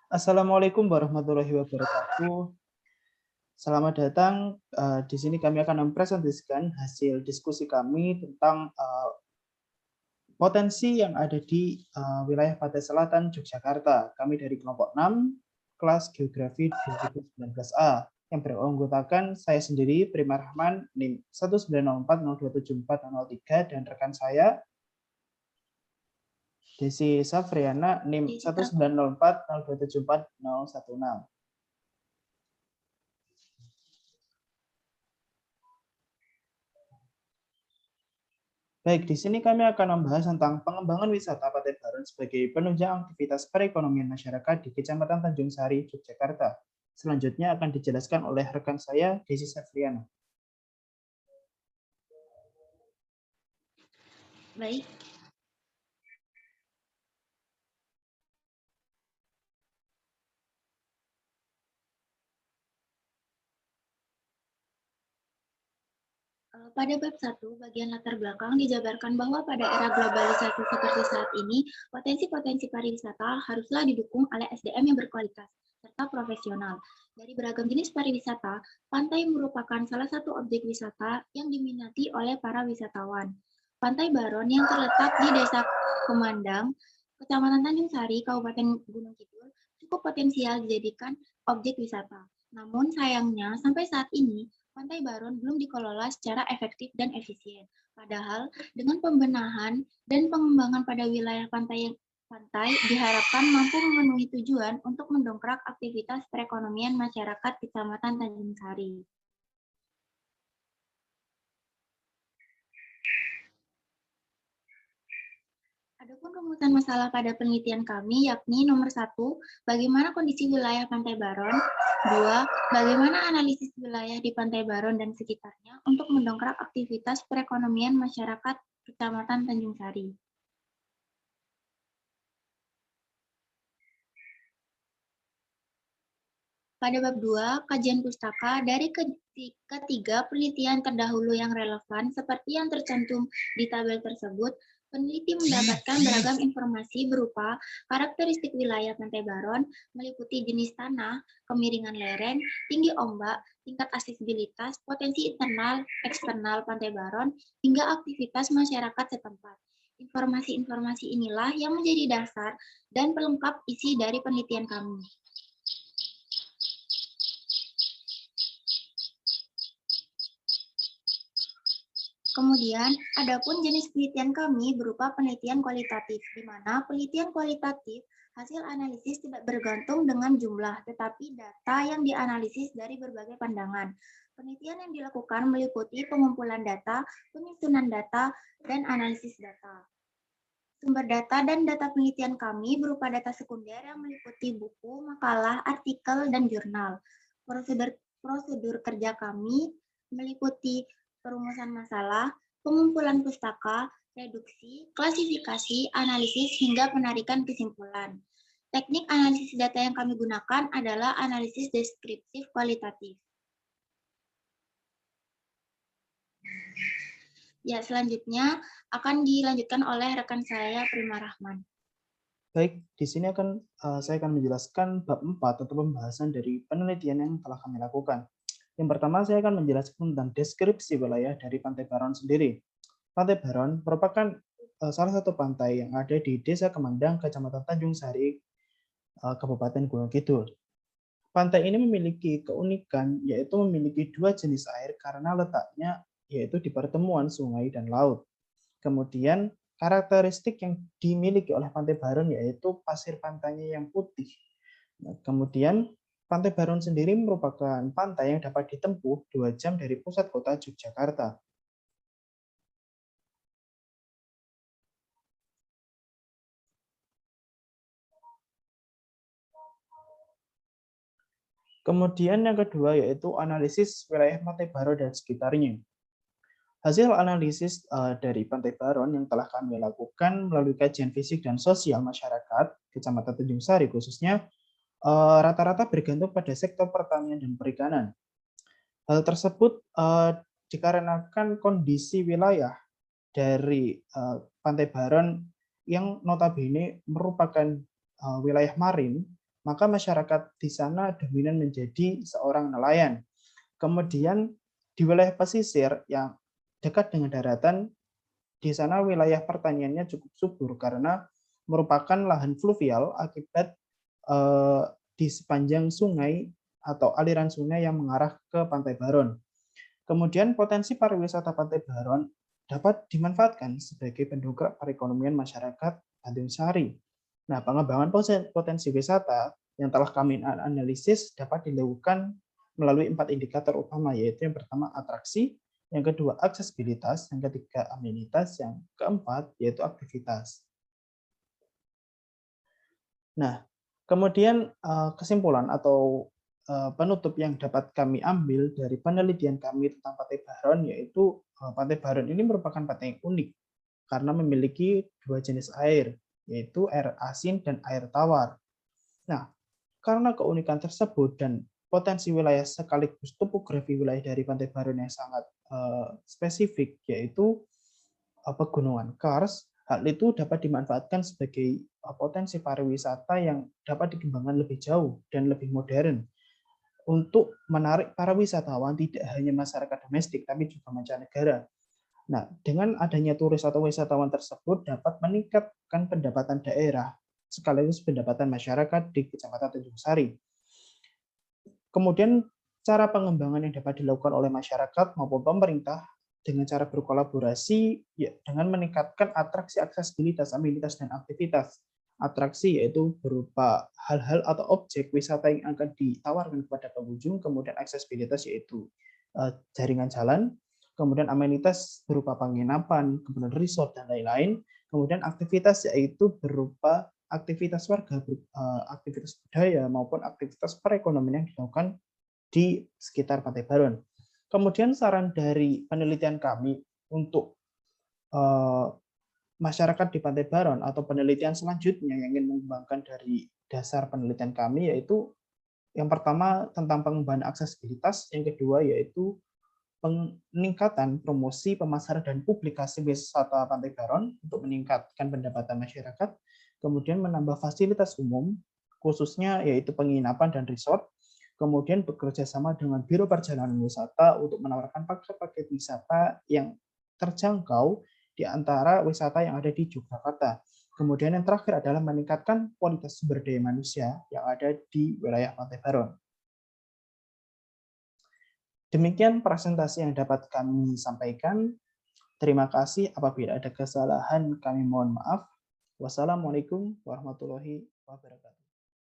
Assalamualaikum warahmatullahi wabarakatuh. Selamat datang. Di sini kami akan mempresentasikan hasil diskusi kami tentang potensi yang ada di wilayah Pantai Selatan Yogyakarta. Kami dari kelompok 6, kelas Geografi 2019A, yang beranggotakan saya sendiri, Prima Rahman, NIM 19040274003, dan rekan saya, Desi Safriana, NIM 19040274016. Baik, di sini kami akan membahas tentang pengembangan wisata Pantai Baron sebagai penunjang aktivitas perekonomian masyarakat di Kecamatan Tanjung Sari, Yogyakarta. Selanjutnya akan dijelaskan oleh rekan saya, Desi Safriana. Baik. Pada bab 1, bagian latar belakang dijabarkan bahwa pada era globalisasi seperti saat ini, potensi-potensi pariwisata haruslah didukung oleh SDM yang berkualitas serta profesional. Dari beragam jenis pariwisata, pantai merupakan salah satu objek wisata yang diminati oleh para wisatawan. Pantai Baron yang terletak di Desa Kemandang, Kecamatan Tanjung Sari, Kabupaten Gunung Kidul, cukup potensial dijadikan objek wisata. Namun sayangnya, sampai saat ini, Pantai Baron belum dikelola secara efektif dan efisien. Padahal dengan pembenahan dan pengembangan pada wilayah pantai diharapkan mampu memenuhi tujuan untuk mendongkrak aktivitas perekonomian masyarakat Kecamatan Tanjung Sari. Adapun rumusan masalah pada penelitian kami yakni nomor 1, bagaimana kondisi wilayah Pantai Baron, 2, bagaimana analisis wilayah di Pantai Baron dan sekitarnya untuk mendongkrak aktivitas perekonomian masyarakat Kecamatan Tanjung Sari. Pada bab 2, kajian pustaka dari ketiga penelitian terdahulu yang relevan seperti yang tercantum di tabel tersebut, peneliti mendapatkan beragam informasi berupa karakteristik wilayah Pantai Baron, meliputi jenis tanah, kemiringan lereng, tinggi ombak, tingkat aksesibilitas, potensi internal, eksternal Pantai Baron, hingga aktivitas masyarakat setempat. Informasi-informasi inilah yang menjadi dasar dan pelengkap isi dari penelitian kami. Kemudian, adapun jenis penelitian kami berupa penelitian kualitatif, di mana penelitian kualitatif hasil analisis tidak bergantung dengan jumlah, tetapi data yang dianalisis dari berbagai pandangan. Penelitian yang dilakukan meliputi pengumpulan data, penyusunan data, dan analisis data. Sumber data dan data penelitian kami berupa data sekunder yang meliputi buku, makalah, artikel, dan jurnal. Prosedur kerja kami meliputi perumusan masalah, pengumpulan pustaka, reduksi, klasifikasi, analisis, hingga penarikan kesimpulan. Teknik analisis data yang kami gunakan adalah analisis deskriptif kualitatif. Ya, selanjutnya akan dilanjutkan oleh rekan saya, Prima Rahman. Baik, di sini saya akan menjelaskan bab 4 atau pembahasan dari penelitian yang telah kami lakukan. Yang pertama, saya akan menjelaskan tentang deskripsi wilayah dari Pantai Baron sendiri. Pantai Baron merupakan salah satu pantai yang ada di Desa Kemandang, Kecamatan Tanjung Sari, Kabupaten Gunung Kidul. Pantai ini memiliki keunikan, yaitu memiliki dua jenis air karena letaknya yaitu di pertemuan sungai dan laut. Kemudian karakteristik yang dimiliki oleh Pantai Baron yaitu pasir pantainya yang putih. Nah, kemudian Pantai Baron sendiri merupakan pantai yang dapat ditempuh 2 jam dari pusat kota Yogyakarta. Kemudian yang kedua yaitu analisis wilayah Pantai Baron dan sekitarnya. Hasil analisis dari Pantai Baron yang telah kami lakukan melalui kajian fisik dan sosial masyarakat Kecamatan Tanjung Sari khususnya rata-rata bergantung pada sektor pertanian dan perikanan. Hal tersebut dikarenakan kondisi wilayah dari Pantai Baron yang notabene merupakan wilayah marin, maka masyarakat di sana dominan menjadi seorang nelayan. Kemudian di wilayah pesisir yang dekat dengan daratan, di sana wilayah pertaniannya cukup subur karena merupakan lahan fluvial akibat di sepanjang sungai atau aliran sungai yang mengarah ke Pantai Baron. Kemudian potensi pariwisata Pantai Baron dapat dimanfaatkan sebagai pendongkrak perekonomian masyarakat Tanjung Sari. Nah, pengembangan potensi wisata yang telah kami analisis dapat dilakukan melalui 4 indikator utama, yaitu yang pertama atraksi, yang kedua aksesibilitas, yang ketiga amenitas, yang keempat yaitu aktivitas. Nah, kemudian kesimpulan atau penutup yang dapat kami ambil dari penelitian kami tentang Pantai Baron, yaitu Pantai Baron ini merupakan pantai yang unik karena memiliki 2 jenis air, yaitu air asin dan air tawar. Nah, karena keunikan tersebut dan potensi wilayah sekaligus topografi wilayah dari Pantai Baron yang sangat spesifik, yaitu pegunungan Kars, hal itu dapat dimanfaatkan sebagai potensi pariwisata yang dapat dikembangkan lebih jauh dan lebih modern untuk menarik para wisatawan tidak hanya masyarakat domestik tapi juga mancanegara. Nah, dengan adanya turis atau wisatawan tersebut dapat meningkatkan pendapatan daerah sekaligus pendapatan masyarakat di Kecamatan Tanjung Sari. Kemudian cara pengembangan yang dapat dilakukan oleh masyarakat maupun pemerintah dengan cara berkolaborasi ya, dengan meningkatkan atraksi, aksesibilitas, amenitas, dan aktivitas. Atraksi yaitu berupa hal-hal atau objek wisata yang akan ditawarkan kepada pengunjung, kemudian aksesibilitas yaitu jaringan jalan, kemudian amenitas berupa penginapan, kemudian resort, dan lain-lain, kemudian aktivitas yaitu berupa aktivitas warga, aktivitas budaya, maupun aktivitas perekonomian yang dilakukan di sekitar Pantai Baron. Kemudian saran dari penelitian kami untuk masyarakat di Pantai Baron atau penelitian selanjutnya yang ingin mengembangkan dari dasar penelitian kami yaitu yang pertama tentang pengembangan aksesibilitas, yang kedua yaitu peningkatan promosi, pemasaran, dan publikasi wisata Pantai Baron untuk meningkatkan pendapatan masyarakat, kemudian menambah fasilitas umum, khususnya yaitu penginapan dan resort, kemudian bekerja sama dengan Biro Perjalanan Wisata untuk menawarkan paket-paket wisata yang terjangkau di antara wisata yang ada di Yogyakarta. Kemudian yang terakhir adalah meningkatkan kualitas sumber daya manusia yang ada di wilayah Pantai Baron. Demikian presentasi yang dapat kami sampaikan. Terima kasih. Apabila ada kesalahan, kami mohon maaf. Wassalamualaikum warahmatullahi wabarakatuh.